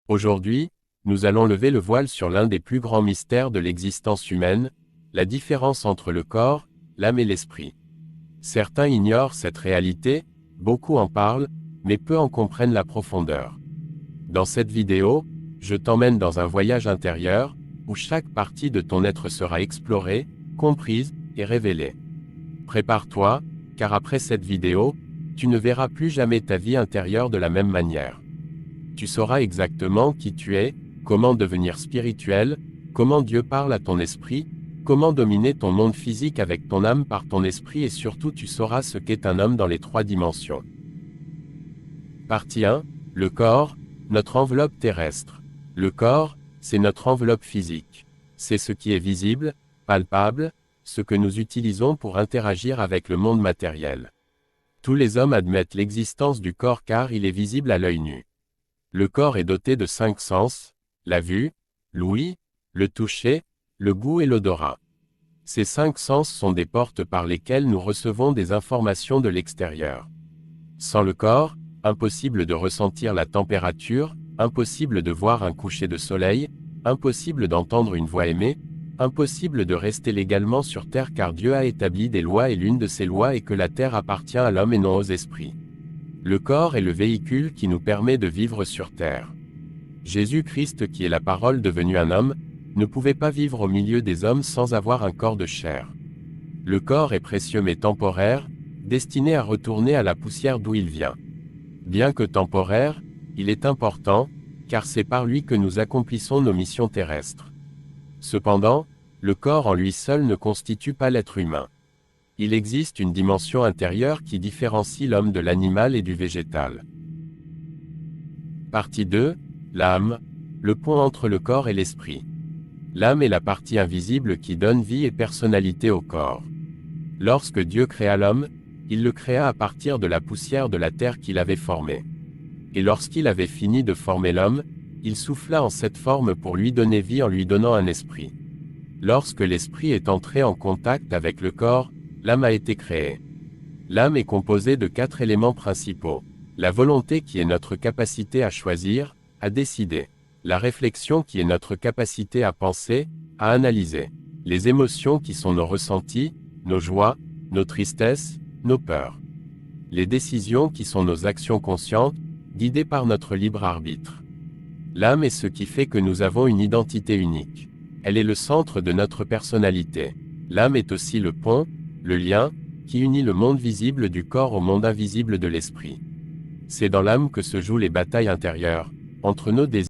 Aujourd'hui, nous allons lever le voile sur l'un des plus grands mystères de l'existence humaine, la différence entre le corps, l'âme et l'esprit. Certains ignorent cette réalité, beaucoup en parlent, mais peu en comprennent la profondeur. Dans cette vidéo, je t'emmène dans un voyage intérieur, où chaque partie de ton être sera explorée, comprise et révélée. Prépare-toi, car après cette vidéo, tu ne verras plus jamais ta vie intérieure de la même manière. Tu sauras exactement qui tu es, comment devenir spirituel, comment Dieu parle à ton esprit, comment dominer ton monde physique avec ton âme par ton esprit et surtout tu sauras ce qu'est un homme dans les 3 dimensions. Partie 1. Le corps, notre enveloppe terrestre. Le corps, c'est notre enveloppe physique. C'est ce qui est visible, palpable, ce que nous utilisons pour interagir avec le monde matériel. Tous les hommes admettent l'existence du corps car il est visible à l'œil nu. Le corps est doté de 5 sens, la vue, l'ouïe, le toucher, le goût et l'odorat. Ces 5 sens sont des portes par lesquelles nous recevons des informations de l'extérieur. Sans le corps, impossible de ressentir la température, impossible de voir un coucher de soleil, impossible d'entendre une voix aimée, impossible de rester légalement sur terre car Dieu a établi des lois et l'une de ces lois est que la terre appartient à l'homme et non aux esprits. Le corps est le véhicule qui nous permet de vivre sur terre. Jésus-Christ qui est la parole devenue un homme, ne pouvait pas vivre au milieu des hommes sans avoir un corps de chair. Le corps est précieux mais temporaire, destiné à retourner à la poussière d'où il vient. Bien que temporaire, il est important, car c'est par lui que nous accomplissons nos missions terrestres. Cependant, le corps en lui seul ne constitue pas l'être humain. Il existe une dimension intérieure qui différencie l'homme de l'animal et du végétal. Partie 2. L'âme, le pont entre le corps et l'esprit. L'âme est la partie invisible qui donne vie et personnalité au corps. Lorsque Dieu créa l'homme, il le créa à partir de la poussière de la terre qu'il avait formée. Et lorsqu'il avait fini de former l'homme, il souffla en cette forme pour lui donner vie en lui donnant un esprit. Lorsque l'esprit est entré en contact avec le corps, l'âme a été créée. L'âme est composée de 4 éléments principaux. La volonté qui est notre capacité à choisir, à décider. La réflexion qui est notre capacité à penser, à analyser. Les émotions qui sont nos ressentis, nos joies, nos tristesses, nos peurs. Les décisions qui sont nos actions conscientes, guidées par notre libre arbitre. L'âme est ce qui fait que nous avons une identité unique. Elle est le centre de notre personnalité. L'âme est aussi le pont, le lien, qui unit le monde visible du corps au monde invisible de l'esprit. C'est dans l'âme que se jouent les batailles intérieures, entre nos désirs